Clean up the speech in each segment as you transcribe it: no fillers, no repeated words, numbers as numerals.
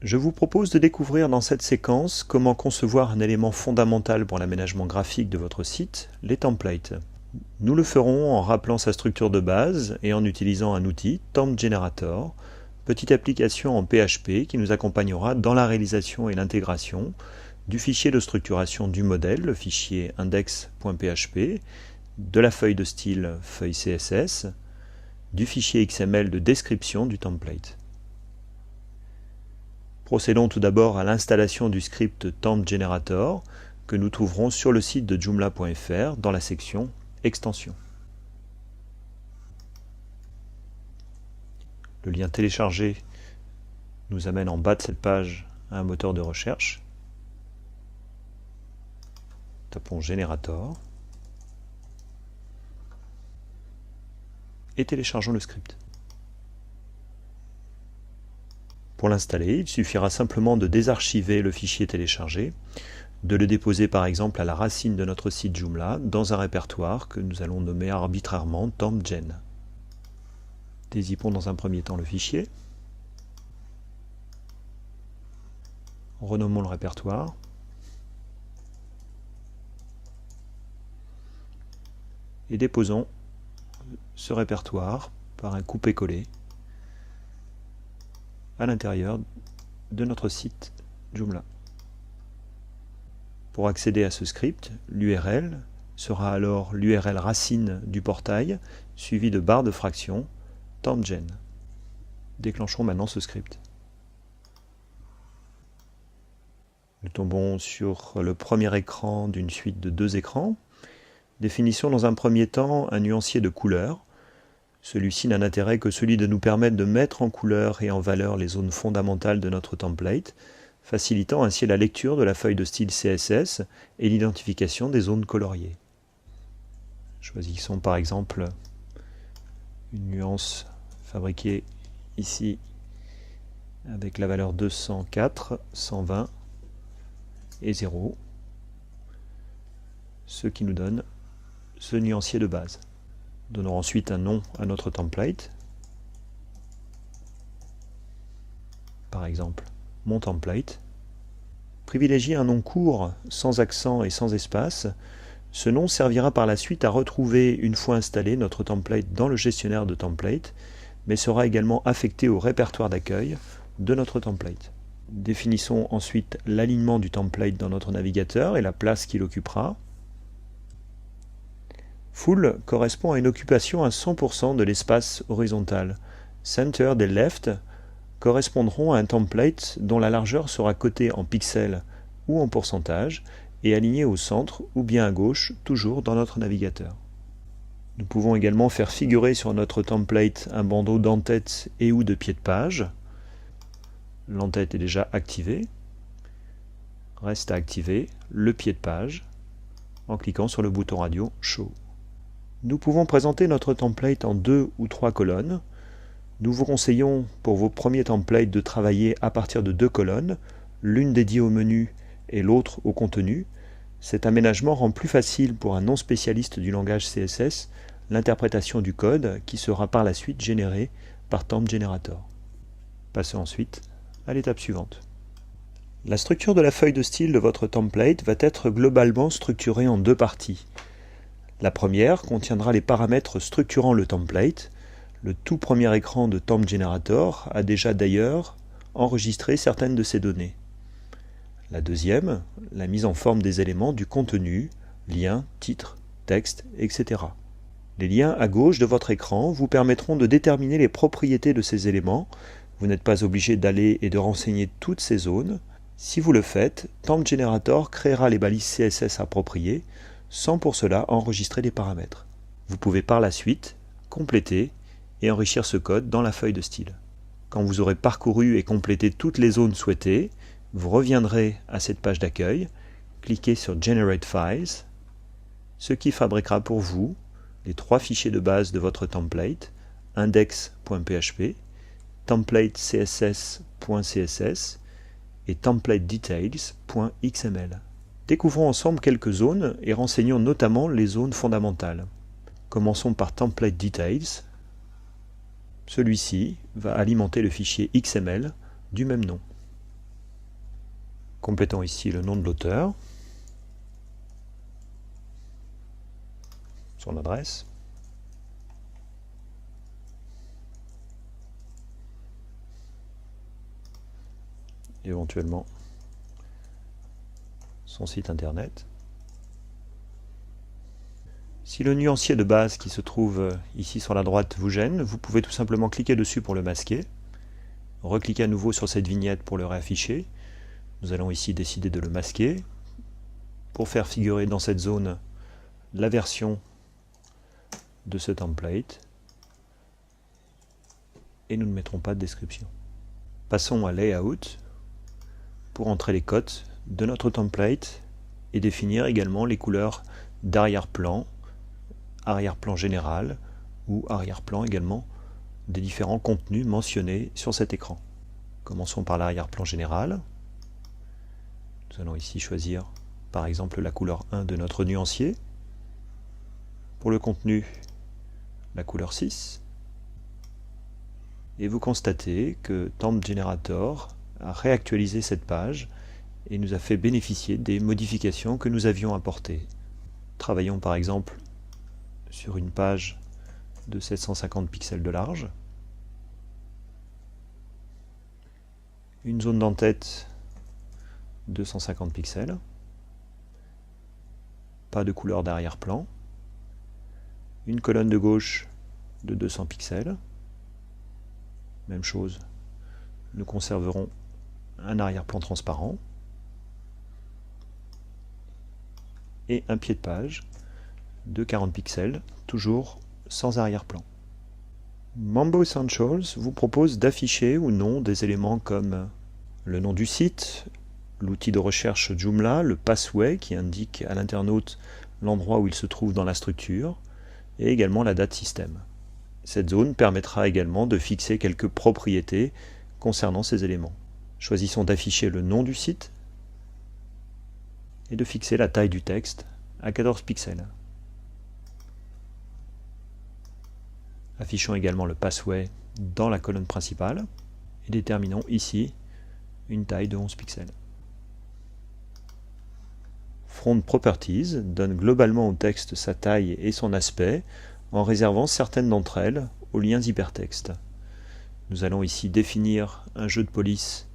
Je vous propose de découvrir dans cette séquence comment concevoir un élément fondamental pour l'aménagement graphique de votre site, les templates. Nous le ferons en rappelant sa structure de base et en utilisant un outil, Temp Generator, petite application en PHP qui nous accompagnera dans la réalisation et l'intégration du fichier de structuration du modèle, le fichier index.php, de la feuille de style feuille CSS, du fichier XML de description du template. Procédons tout d'abord à l'installation du script Temp Generator que nous trouverons sur le site de joomla.fr dans la section Extensions. Le lien télécharger nous amène en bas de cette page à un moteur de recherche. Tapons Generator et téléchargeons le script. Pour l'installer, il suffira simplement de désarchiver le fichier téléchargé, de le déposer par exemple à la racine de notre site Joomla dans un répertoire que nous allons nommer arbitrairement TempGen. Dézippons dans un premier temps le fichier. Renommons le répertoire. Et déposons ce répertoire par un coupé-collé à l'intérieur de notre site Joomla. Pour accéder à ce script, l'URL sera alors l'URL racine du portail, suivi de barre de fraction TempGen. Déclenchons maintenant ce script. Nous tombons sur le premier écran d'une suite de 2 écrans. Définissons dans un premier temps un nuancier de couleur. Celui-ci n'a d'intérêt que celui de nous permettre de mettre en couleur et en valeur les zones fondamentales de notre template, facilitant ainsi la lecture de la feuille de style CSS et l'identification des zones coloriées. Choisissons par exemple une nuance fabriquée ici avec la valeur 204, 120 et 0, ce qui nous donne ce nuancier de base. Donnons ensuite un nom à notre template. Par exemple, mon template. Privilégiez un nom court, sans accent et sans espace. Ce nom servira par la suite à retrouver, une fois installé, notre template dans le gestionnaire de template, mais sera également affecté au répertoire d'accueil de notre template. Définissons ensuite l'alignement du template dans notre navigateur et la place qu'il occupera. Full correspond à une occupation à 100% de l'espace horizontal. Center et Left correspondront à un template dont la largeur sera cotée en pixels ou en pourcentage et alignée au centre ou bien à gauche, toujours dans notre navigateur. Nous pouvons également faire figurer sur notre template un bandeau d'en-tête et ou de pied de page. L'en-tête est déjà activé. Reste à activer le pied de page en cliquant sur le bouton radio Show. Nous pouvons présenter notre template en 2 ou 3 colonnes. Nous vous conseillons pour vos premiers templates de travailler à partir de 2 colonnes, l'une dédiée au menu et l'autre au contenu. Cet aménagement rend plus facile pour un non spécialiste du langage CSS l'interprétation du code qui sera par la suite généré par Temp Generator. Passons ensuite à l'étape suivante. La structure de la feuille de style de votre template va être globalement structurée en 2 parties. La première contiendra les paramètres structurant le template. Le tout premier écran de Temp Generator a déjà d'ailleurs enregistré certaines de ces données. La deuxième, la mise en forme des éléments du contenu, liens, titres, texte, etc. Les liens à gauche de votre écran vous permettront de déterminer les propriétés de ces éléments. Vous n'êtes pas obligé d'aller et de renseigner toutes ces zones. Si vous le faites, Temp Generator créera les balises CSS appropriées, sans pour cela enregistrer des paramètres. Vous pouvez par la suite compléter et enrichir ce code dans la feuille de style. Quand vous aurez parcouru et complété toutes les zones souhaitées, vous reviendrez à cette page d'accueil, cliquez sur Generate Files, ce qui fabriquera pour vous les 3 fichiers de base de votre template, index.php, template.css.css et templatedetails.xml. Découvrons ensemble quelques zones et renseignons notamment les zones fondamentales. Commençons par Template Details. Celui-ci va alimenter le fichier XML du même nom. Complétons ici le nom de l'auteur, son adresse, éventuellement son site internet. Si le nuancier de base qui se trouve ici sur la droite vous gêne, vous pouvez tout simplement cliquer dessus pour le masquer, recliquer à nouveau sur cette vignette pour le réafficher. Nous allons ici décider de le masquer pour faire figurer dans cette zone la version de ce template, et nous ne mettrons pas de description. Passons à Layout pour entrer les codes de notre template et définir également les couleurs d'arrière-plan, arrière-plan général ou arrière-plan également des différents contenus mentionnés sur cet écran. Commençons par l'arrière-plan général. Nous allons ici choisir par exemple la couleur 1 de notre nuancier. Pour le contenu, la couleur 6. Et vous constatez que Temp Generator a réactualisé cette page et nous a fait bénéficier des modifications que nous avions apportées. Travaillons par exemple sur une page de 750 pixels de large, une zone d'en-tête 250 pixels, pas de couleur d'arrière-plan, une colonne de gauche de 200 pixels, même chose, nous conserverons un arrière-plan transparent, et un pied de page de 40 pixels, toujours sans arrière-plan. Mambo Essentials vous propose d'afficher ou non des éléments comme le nom du site, l'outil de recherche Joomla, le pathway qui indique à l'internaute l'endroit où il se trouve dans la structure, et également la date système. Cette zone permettra également de fixer quelques propriétés concernant ces éléments. Choisissons d'afficher le nom du site et de fixer la taille du texte à 14 pixels. Affichons également le pathway dans la colonne principale et déterminons ici une taille de 11 pixels. Front Properties donne globalement au texte sa taille et son aspect en réservant certaines d'entre elles aux liens hypertextes. Nous allons ici définir un jeu de police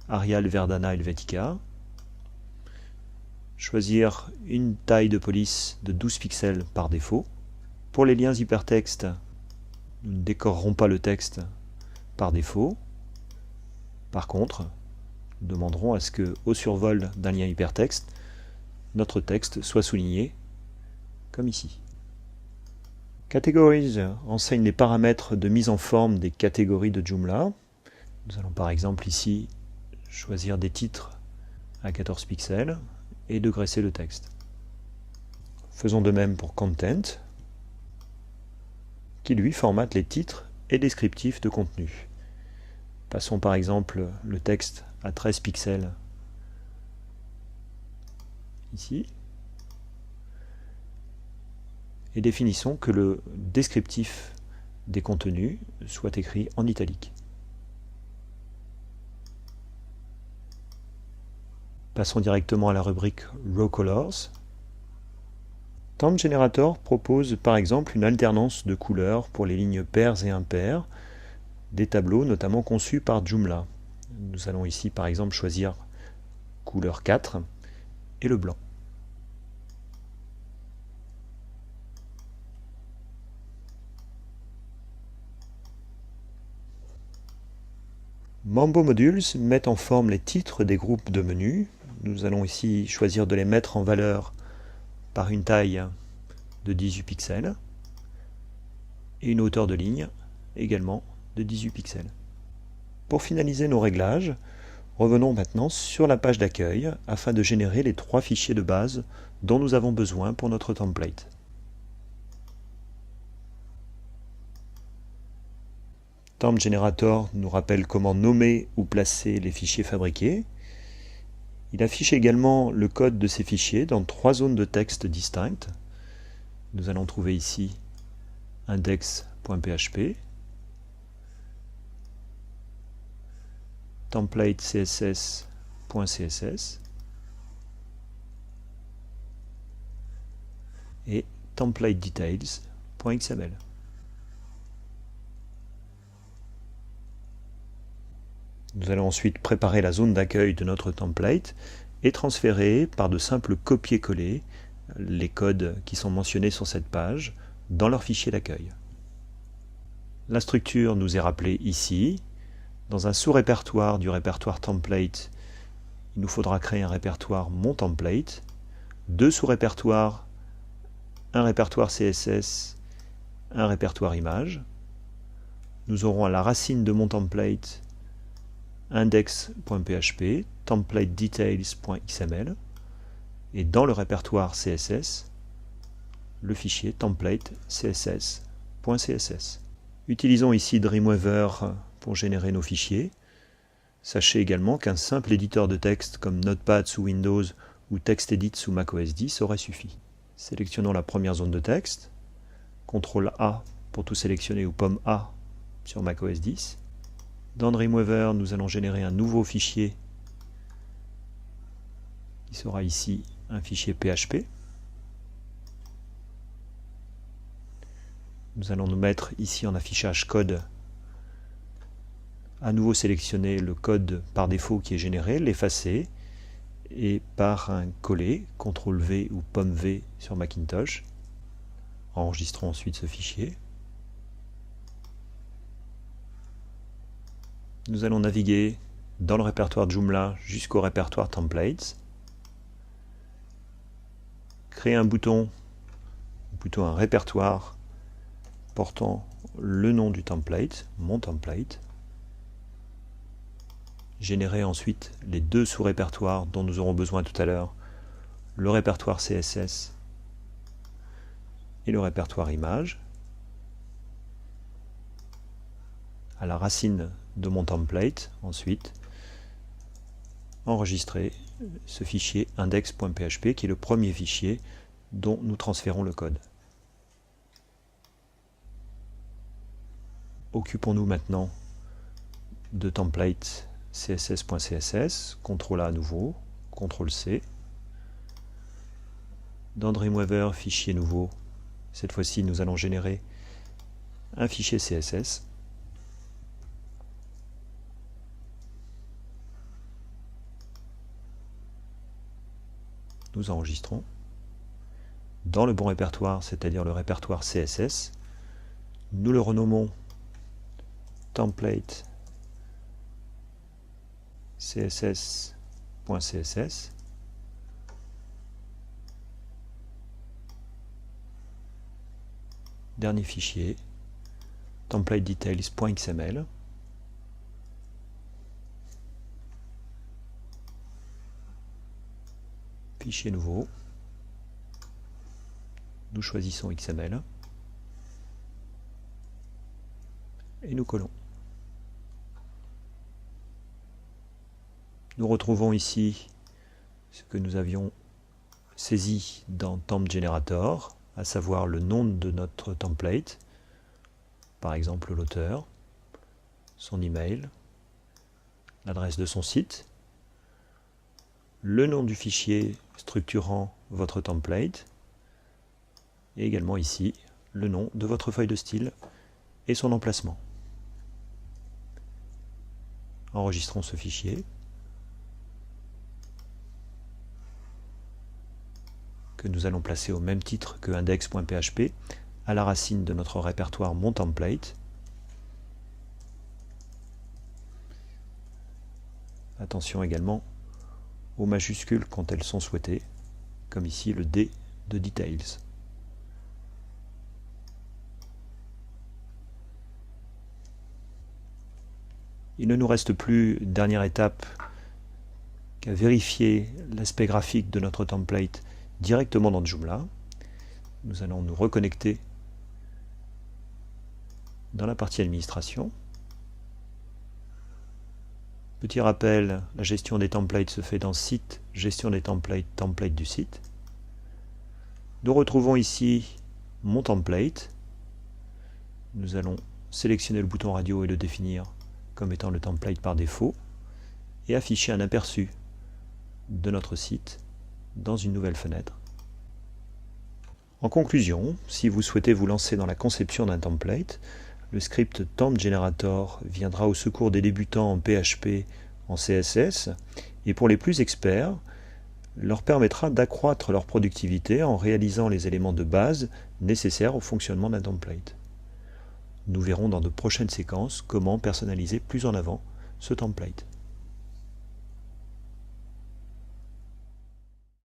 Arial Verdana Helvetica, choisir une taille de police de 12 pixels par défaut. Pour les liens hypertextes, nous ne décorerons pas le texte par défaut. Par contre, nous demanderons à ce que, au survol d'un lien hypertexte, notre texte soit souligné, comme ici. Categories enseigne les paramètres de mise en forme des catégories de Joomla. Nous allons par exemple ici choisir des titres à 14 pixels et de graisser le texte. Faisons de même pour Content, qui lui formate les titres et descriptifs de contenu. Passons par exemple le texte à 13 pixels ici, et définissons que le descriptif des contenus soit écrit en italique. Passons directement à la rubrique Raw Colors. Temp Generator propose par exemple une alternance de couleurs pour les lignes paires et impaires, des tableaux notamment conçus par Joomla. Nous allons ici par exemple choisir couleur 4 et le blanc. Mambo Modules met en forme les titres des groupes de menus. Nous allons ici choisir de les mettre en valeur par une taille de 18 pixels et une hauteur de ligne également de 18 pixels. Pour finaliser nos réglages, revenons maintenant sur la page d'accueil afin de générer les 3 fichiers de base dont nous avons besoin pour notre template. Temp Generator nous rappelle comment nommer ou placer les fichiers fabriqués. Il affiche également le code de ces fichiers dans 3 zones de texte distinctes. Nous allons trouver ici index.php, template CSS .css et template_details.xml. Nous allons ensuite préparer la zone d'accueil de notre template et transférer par de simples copier-coller les codes qui sont mentionnés sur cette page dans leur fichier d'accueil. La structure nous est rappelée ici. Dans un sous-répertoire du répertoire template, il nous faudra créer un répertoire mon template, deux sous-répertoires, un répertoire CSS, un répertoire image. Nous aurons à la racine de mon template index.php, template_details.xml et dans le répertoire CSS, le fichier template css.css. Utilisons ici Dreamweaver pour générer nos fichiers. Sachez également qu'un simple éditeur de texte comme Notepad sous Windows ou TextEdit sous macOS 10 aurait suffi. Sélectionnons la première zone de texte, CTRL A pour tout sélectionner ou pomme A sur macOS 10. Dans Dreamweaver, nous allons générer un nouveau fichier qui sera ici un fichier PHP. Nous allons nous mettre ici en affichage code, à nouveau sélectionner le code par défaut qui est généré, l'effacer et par un coller, CTRL V ou pomme V sur Macintosh. Enregistrons ensuite ce fichier. Nous allons naviguer dans le répertoire Joomla jusqu'au répertoire Templates. Créer un bouton, ou plutôt un répertoire, portant le nom du template, mon template. Générer ensuite les deux sous-répertoires dont nous aurons besoin tout à l'heure, le répertoire CSS et le répertoire image. À la racine de mon template, ensuite, enregistrer ce fichier index.php qui est le premier fichier dont nous transférons le code. Occupons-nous maintenant de template css.css, CTRL A à nouveau, CTRL C. Dans Dreamweaver, fichier nouveau, cette fois-ci nous allons générer un fichier CSS. Nous enregistrons dans le bon répertoire, c'est-à-dire le répertoire CSS. Nous le renommons template css.css. Dernier fichier, template_details.xml. Fichier nouveau. Nous choisissons XML et nous collons. Nous retrouvons ici ce que nous avions saisi dans Temp Generator, à savoir le nom de notre template, par exemple l'auteur, son email, l'adresse de son site, le nom du fichier structurant votre template, et également ici le nom de votre feuille de style et son emplacement. Enregistrons ce fichier que nous allons placer au même titre que index.php à la racine de notre répertoire mon template. Attention également aux majuscules quand elles sont souhaitées, comme ici le D de Details. Il ne nous reste plus, dernière étape, qu'à vérifier l'aspect graphique de notre template directement dans Joomla. Nous allons nous reconnecter dans la partie administration. Petit rappel, la gestion des templates se fait dans Site, gestion des templates, template du site. Nous retrouvons ici mon template. Nous allons sélectionner le bouton radio et le définir comme étant le template par défaut et afficher un aperçu de notre site dans une nouvelle fenêtre. En conclusion, si vous souhaitez vous lancer dans la conception d'un template, le script Temp Generator viendra au secours des débutants en PHP, en CSS, et pour les plus experts, leur permettra d'accroître leur productivité en réalisant les éléments de base nécessaires au fonctionnement d'un template. Nous verrons dans de prochaines séquences comment personnaliser plus en avant ce template.